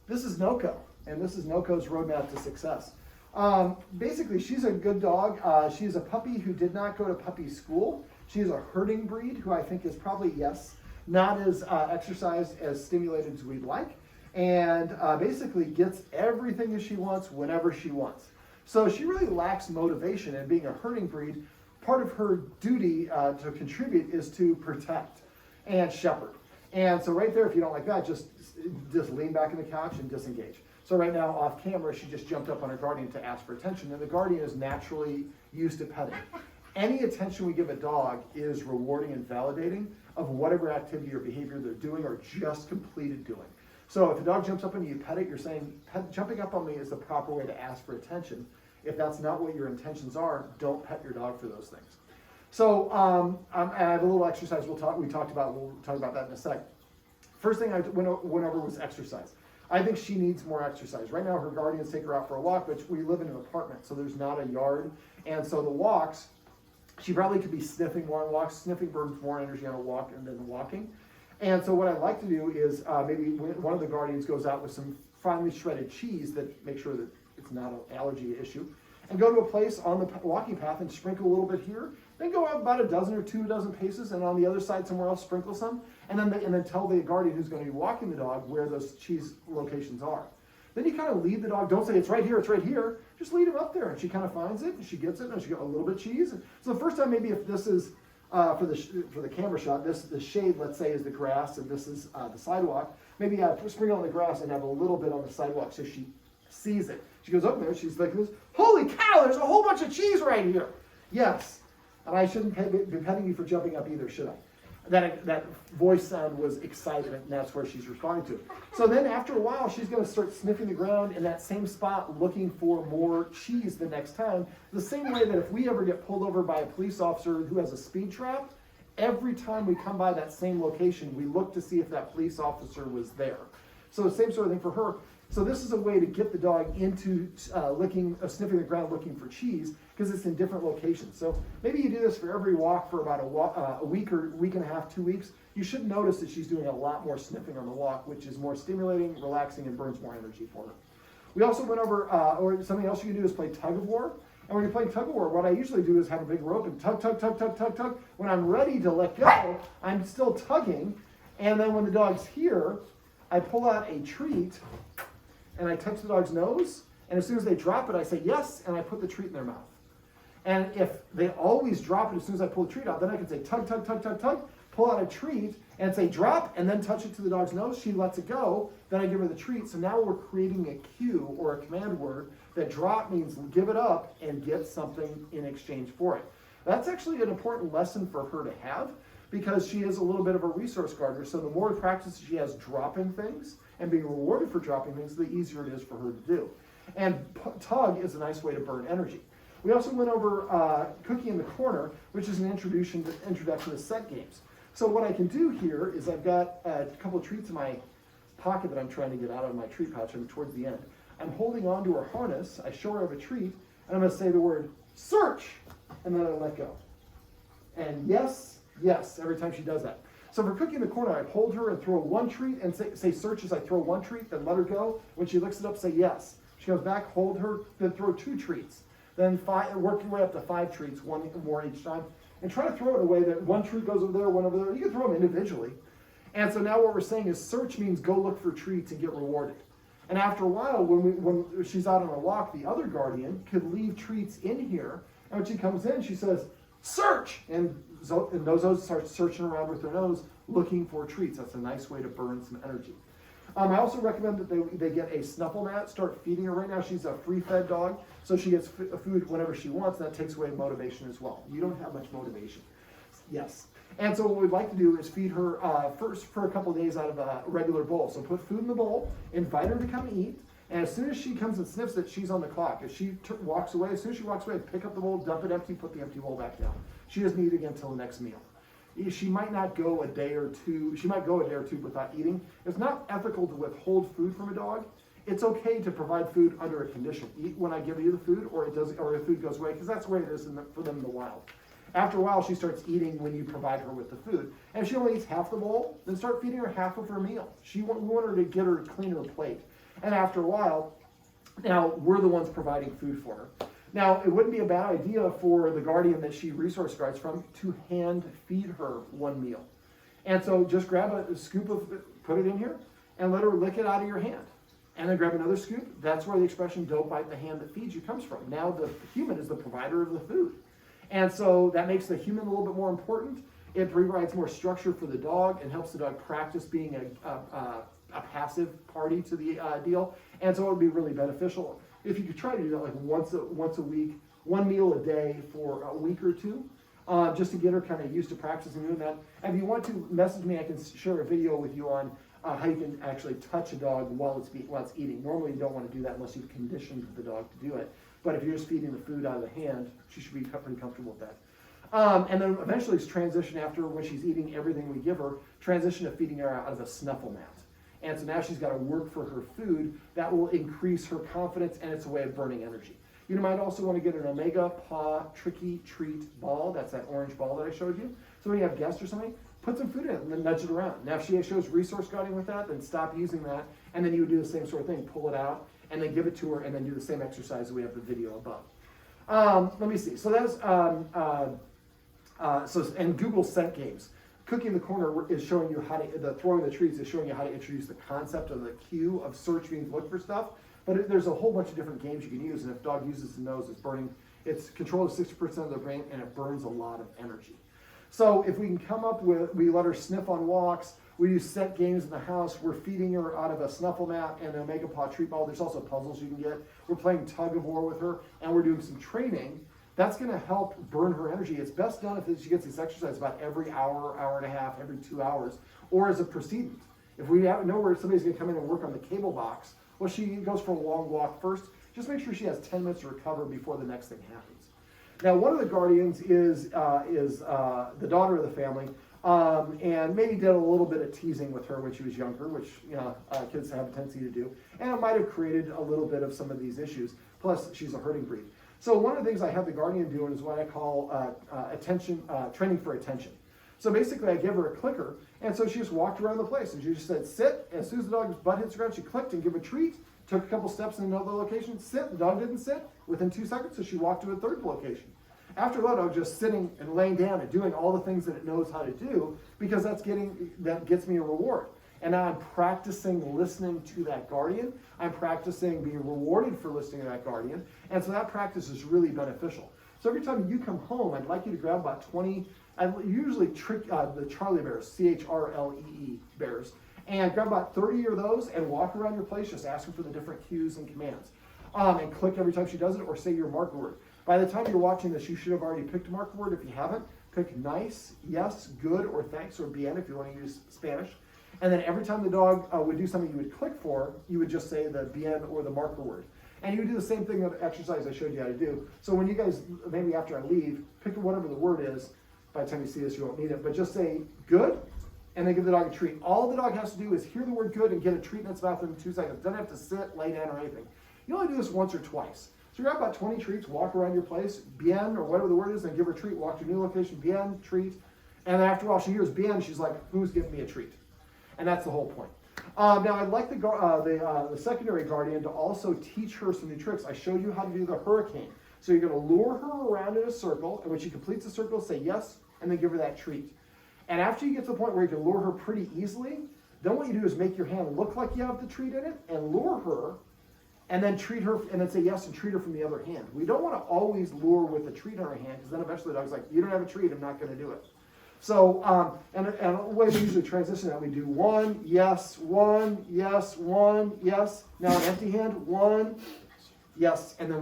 This is Noko, and this is Noko's roadmap to success. Basically, she's a good dog. She's a puppy who did not go to puppy school. She's a herding breed who I think is probably, yes, not as exercised, as stimulated as we'd like, and basically gets everything that she wants whenever she wants. So she really lacks motivation, and being a herding breed, part of her duty to contribute is to protect and shepherd. And so right there, if you don't like that, just lean back in the couch and disengage. So right now, off camera, she just jumped up on her guardian to ask for attention, and the guardian is naturally used to petting. Any attention we give a dog is rewarding and validating of whatever activity or behavior they're doing or just completed doing. So if a dog jumps up on you, you pet it, you're saying, jumping up on me is the proper way to ask for attention. If that's not what your intentions are, don't pet your dog for those things. So I have a little exercise we'll talk about that in a sec. First thing I went over was exercise. I think she needs more exercise. Right now her guardians take her out for a walk, but we live in an apartment, so there's not a yard. And so the walks, she probably could be sniffing more on walks. Sniffing burns more energy on a walk than walking. And so what I'd like to do is maybe one of the guardians goes out with some finely shredded cheese that makes sure that it's not an allergy issue, and go to a place on the walking path and sprinkle a little bit here, then go out about a dozen or 2 dozen paces, and on the other side somewhere else sprinkle some, and then tell the guardian who's going to be walking the dog where those cheese locations are. Then you kind of lead the dog. Don't say it's right here. Just lead him up there, and she kind of finds it, and she gets it, and she got a little bit of cheese. So the first time, maybe if this is for the camera shot, the shade, let's say, is the grass, and this is the sidewalk. Maybe sprinkle on the grass and have a little bit on the sidewalk so she sees it. She goes up there, she's like, holy cow, there's a whole bunch of cheese right here. Yes, and I shouldn't be petting you for jumping up either, should I? That voice sound was excited, and that's where she's responding to it. So then after a while, she's going to start sniffing the ground in that same spot, looking for more cheese the next time. The same way that if we ever get pulled over by a police officer who has a speed trap, every time we come by that same location, we look to see if that police officer was there. So the same sort of thing for her. So this is a way to get the dog into sniffing the ground looking for cheese, because it's in different locations. So maybe you do this for every walk for about a week or week and a half, 2 weeks. You should notice that she's doing a lot more sniffing on the walk, which is more stimulating, relaxing, and burns more energy for her. We also went over, or something else you can do is play tug of war. And when you're playing tug of war, what I usually do is have a big rope and tug, tug, tug, tug, tug, tug. When I'm ready to let go, I'm still tugging. And then when the dog's here, I pull out a treat and I touch the dog's nose. And as soon as they drop it, I say yes, and I put the treat in their mouth. And if they always drop it as soon as I pull the treat out, then I can say tug, tug, tug, tug, tug, pull out a treat, and say drop, and then touch it to the dog's nose. She lets it go. Then I give her the treat. So now we're creating a cue or a command word that drop means give it up and get something in exchange for it. That's actually an important lesson for her to have, because she is a little bit of a resource guarder. So the more practice she has dropping things and being rewarded for dropping things, the easier it is for her to do. And tug is a nice way to burn energy. We also went over Cookie in the Corner, which is an introduction to set games. So what I can do here is I've got a couple of treats in my pocket that I'm trying to get out of my treat pouch. I'm towards the end. I'm holding onto her harness. I show her of a treat, and I'm going to say the word search, and then I let go. And yes, yes, every time she does that. So for Cookie in the Corner, I hold her and throw one treat and say search as I throw one treat, then let her go. When she licks it up, say yes. She comes back, hold her, then throw 2 treats. Then work your way up to 5 treats, 1 more each time. And try to throw it in a way that 1 treat goes over there, 1 over there. You can throw them individually. And so now what we're saying is search means go look for treats and get rewarded. And after a while, when she's out on a walk, the other guardian could leave treats in here. And when she comes in, she says, search! And Nozo starts searching around with her nose, looking for treats. That's a nice way to burn some energy. I also recommend that they get a snuffle mat, start feeding her. Right now she's a free-fed dog, so she gets food whenever she wants, and that takes away motivation as well. You don't have much motivation. Yes. And so what we'd like to do is feed her first for a couple of days out of a regular bowl. So put food in the bowl, invite her to come eat, and as soon as she comes and sniffs it, she's on the clock. If she walks away, as soon as she walks away, pick up the bowl, dump it empty, put the empty bowl back down. She doesn't eat again until the next meal. She might not go a day or two. She might go a day or 2 without eating. It's not ethical to withhold food from a dog. It's okay to provide food under a condition. Eat when I give you the food, or the food goes away, because that's the way it is for them in the wild. After a while, she starts eating when you provide her with the food. And if she only eats half the bowl, then start feeding her half of her meal. We want her to get her to clean her plate. And after a while, now we're the ones providing food for her. Now, it wouldn't be a bad idea for the guardian that she resource guards from to hand feed her one meal. And so just grab a scoop of it, put it in here, and let her lick it out of your hand. And then grab another scoop. That's where the expression, don't bite the hand that feeds you, comes from. Now the human is the provider of the food. And so that makes the human a little bit more important. It provides more structure for the dog and helps the dog practice being a passive party to the deal. And so it would be really beneficial if you could try to do that like once a week, one meal a day for a week or two, just to get her kind of used to practicing doing that. And if you want to message me, I can share a video with you on how you can actually touch a dog while it's eating. Normally you don't want to do that unless you've conditioned the dog to do it. But if you're just feeding the food out of the hand, she should be pretty comfortable with that. And then eventually it's transition after when she's eating everything we give her, transition to feeding her out of a snuffle mat. And so now she's got to work for her food. That will increase her confidence, and it's a way of burning energy. You might also want to get an Omega Paw Tricky Treat ball. That's that orange ball that I showed you. So when you have guests or something, put some food in it and then nudge it around. Now if she shows resource guarding with that, then stop using that, and then you would do the same sort of thing. Pull it out, and then give it to her, and then do the same exercise that we have the video above. Let me see. So that's, and Google scent games. Cooking the Corner is showing you how to, throwing the treats is showing you how to introduce the concept of the cue of search means look for stuff. But there's a whole bunch of different games you can use, and if dog uses the nose, it's burning, it's controls 60% of their brain, and it burns a lot of energy. So if we can come up with, we let her sniff on walks, we use scent games in the house, we're feeding her out of a snuffle mat and an Omega Paw treat ball. There's also puzzles you can get. We're playing tug of war with her, and we're doing some training. That's going to help burn her energy. It's best done if she gets this exercise about every hour, hour and a half, every 2 hours, or as a precedent. If we know where somebody's going to come in and work on the cable box, well, she goes for a long walk first. Just make sure she has 10 minutes to recover before the next thing happens. Now, one of the guardians is the daughter of the family, and maybe did a little bit of teasing with her when she was younger, which kids have a tendency to do, and it might have created a little bit of some of these issues. Plus, she's a herding breed. So one of the things I have the guardian doing is what I call training for attention. So basically, I give her a clicker, and so she just walked around the place, and she just said, sit. As soon as the dog's butt hits the ground, she clicked and gave a treat, took a couple steps in another location, sit. The dog didn't sit. Within 2 seconds, so she walked to a third location. After that, dog just sitting and laying down and doing all the things that it knows how to do, because that gets me a reward. And now I'm practicing listening to that guardian. I'm practicing being rewarded for listening to that guardian. And so that practice is really beneficial. So every time you come home, I'd like you to grab about 20, I usually trick the Charlie bears, CHRLEE bears, and grab about 30 of those and walk around your place just asking for the different cues and commands. And click every time she does it, or say your marker word. By the time you're watching this, you should have already picked a marker word. If you haven't, pick nice, yes, good, or thanks, or bien if you want to use Spanish. And then every time the dog would do something you would click for, you would just say the bien or the marker word. And you would do the same thing of exercise I showed you how to do. So when you guys, maybe after I leave, pick whatever the word is. By the time you see this, you won't need it. But just say good, and then give the dog a treat. All the dog has to do is hear the word good and get a treat in its mouth in 2 seconds. Doesn't have to sit, lay down, or anything. You only do this once or twice. So grab about 20 treats, walk around your place, bien, or whatever the word is, and give her a treat. Walk to a new location, bien, treat. And then after a while, she hears bien, she's like, who's giving me a treat? And that's the whole point. Now, I'd like the secondary guardian to also teach her some new tricks. I showed you how to do the hurricane. So you're going to lure her around in a circle, and when she completes the circle, say yes, and then give her that treat. And after you get to the point where you can lure her pretty easily, then what you do is make your hand look like you have the treat in it, and lure her, and then treat her, and then say yes and treat her from the other hand. We don't want to always lure with a treat on our hand, because then eventually the dog's like, you don't have a treat, I'm not going to do it. So, and the way we usually transition that, we do one, yes, one, yes, one, yes. Now an empty hand, one, yes, and then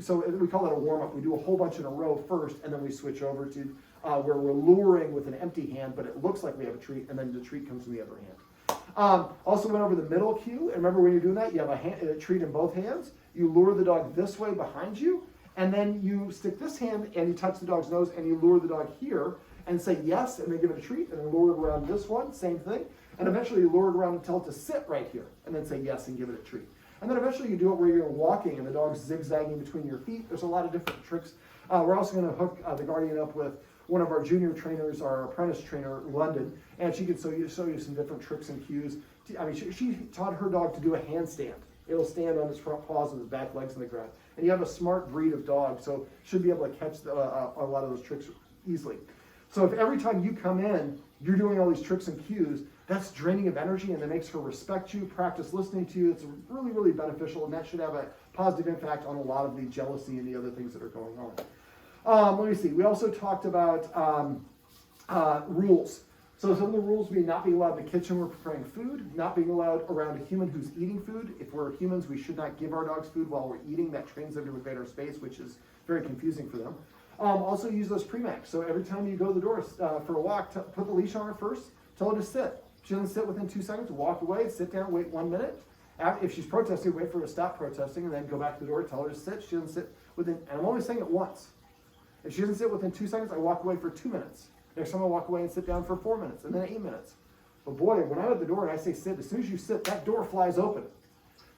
so we call that a warm-up. We do a whole bunch in a row first, and then we switch over to where we're luring with an empty hand, but it looks like we have a treat, and then the treat comes from the other hand. Also went over the middle cue, and remember when you're doing that, you have a treat in both hands. You lure the dog this way behind you, and then you stick this hand, and you touch the dog's nose, and you lure the dog here, and say yes, and then give it a treat, and then lure it around this one, same thing. And eventually you lure it around and tell it to sit right here, and then say yes and give it a treat. And then eventually you do it where you're walking and the dog's zigzagging between your feet. There's a lot of different tricks. We're also going to hook the guardian up with one of our junior trainers, our apprentice trainer, London, and she can show you some different tricks and cues I mean, she taught her dog to do a handstand. It'll stand on its front paws with its back legs in the ground. And you have a smart breed of dog, so should be able to catch a lot of those tricks easily. So if every time you come in, you're doing all these tricks and cues, that's draining of energy, and that makes her respect you, practice listening to you. It's really, really beneficial, and that should have a positive impact on a lot of the jealousy and the other things that are going on. Let me see. We also talked about rules. So some of the rules being not being allowed in the kitchen when we're preparing food, not being allowed around a human who's eating food. If we're humans, we should not give our dogs food while we're eating. That trains them to invade our space, which is very confusing for them. Also use those Premax. So every time you go to the door for a walk, put the leash on her first, tell her to sit. She doesn't sit within 2 seconds, walk away, sit down, wait 1 minute. If she's protesting, wait for her to stop protesting, and then go back to the door, tell her to sit. She doesn't sit within, and I'm only saying it once. If she doesn't sit within 2 seconds, I walk away for 2 minutes. Next time I walk away and sit down for 4 minutes, and then 8 minutes. But boy, when I'm at the door and I say sit, as soon as you sit, that door flies open.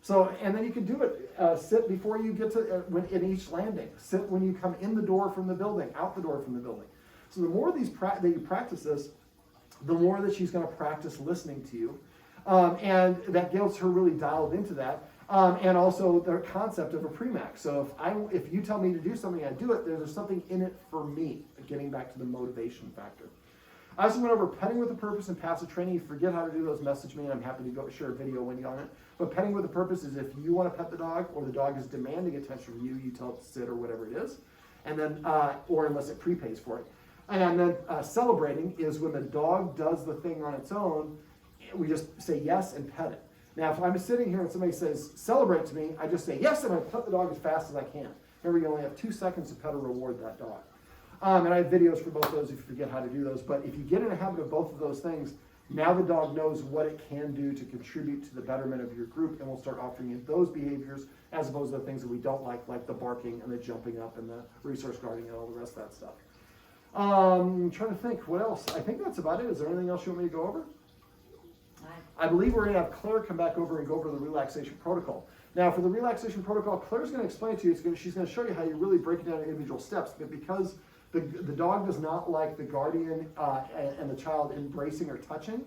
So, and then you can do it, sit before you get to, in each landing. Sit when you come in the door from the building, out the door from the building. So the more these that you practice this, the more that she's going to practice listening to you. And that gets her really dialed into that. And also the concept of a Premax. So if you tell me to do something, I do it, there's something in it for me, getting back to the motivation factor. I also went over petting with a purpose and passive training. If you forget how to do those, message me, and I'm happy to go share a video when you're on it. But petting with a purpose is if you want to pet the dog, or the dog is demanding attention from you, you tell it to sit or whatever it is, and then, or unless it prepays for it. And then celebrating is when the dog does the thing on its own, we just say yes and pet it. Now, if I'm sitting here and somebody says, celebrate to me, I just say yes, and I pet the dog as fast as I can. Remember, you only have 2 seconds to pet or reward that dog. And I have videos for both of those if you forget how to do those. But if you get in a habit of both of those things, now the dog knows what it can do to contribute to the betterment of your group, and we'll start offering you those behaviors as opposed to the things that we don't like the barking and the jumping up and the resource guarding and all the rest of that stuff. I'm trying to think, what else? I think that's about it. Is there anything else you want me to go over? I believe we're going to have Claire come back over and go over the relaxation protocol. Now, for the relaxation protocol, Claire's going to explain to you, she's going to show you how you really break it down into individual steps, but because the dog does not like the guardian and the child embracing or touching,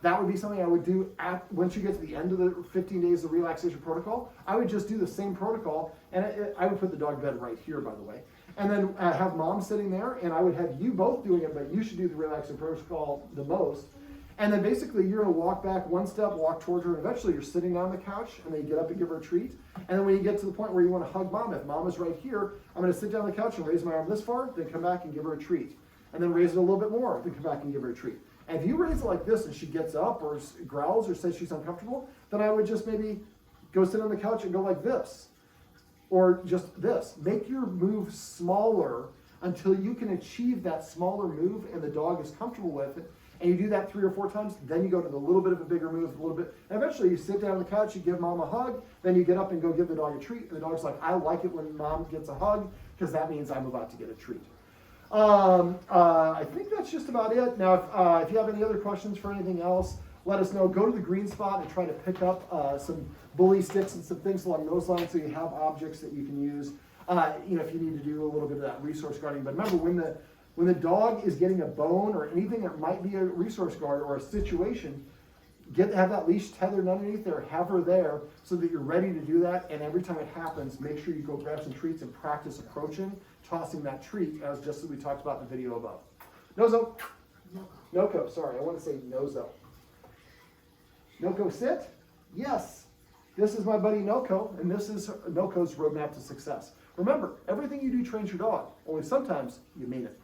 that would be something I would do once you get to the end of the 15 days of relaxation protocol. I would just do the same protocol, and I would put the dog bed right here, by the way. And then have mom sitting there, and I would have you both doing it, but you should do the relaxation protocol the most. And then basically you're going to walk back 1 step, walk toward her, and eventually you're sitting down on the couch, and then you get up and give her a treat. And then when you get to the point where you want to hug mom, if mom is right here, I'm going to sit down on the couch and raise my arm this far, then come back and give her a treat. And then raise it a little bit more, then come back and give her a treat. And if you raise it like this and she gets up or growls or says she's uncomfortable, then I would just maybe go sit on the couch and go like this. Or just this. Make your move smaller until you can achieve that smaller move and the dog is comfortable with it. And you do that 3 or 4 times, then you go to the little bit of a bigger move, a little bit. And eventually you sit down on the couch, you give mom a hug, then you get up and go give the dog a treat. And the dog's like, I like it when mom gets a hug because that means I'm about to get a treat. I think that's just about it. Now, if you have any other questions for anything else, let us know. Go to the green spot and try to pick up some bully sticks and some things along those lines so you have objects that you can use. If you need to do a little bit of that resource guarding. But remember, when the dog is getting a bone or anything that might be a resource guard or a situation, have that leash tethered underneath there, have her there so that you're ready to do that. And every time it happens, make sure you go grab some treats and practice approaching, tossing that treat, just as we talked about in the video above. Nozo. Noko, sorry, I want to say Nozo. Noko, sit. Yes. This is my buddy Noko, and this is Noko's roadmap to success. Remember, everything you do trains your dog, only sometimes you mean it.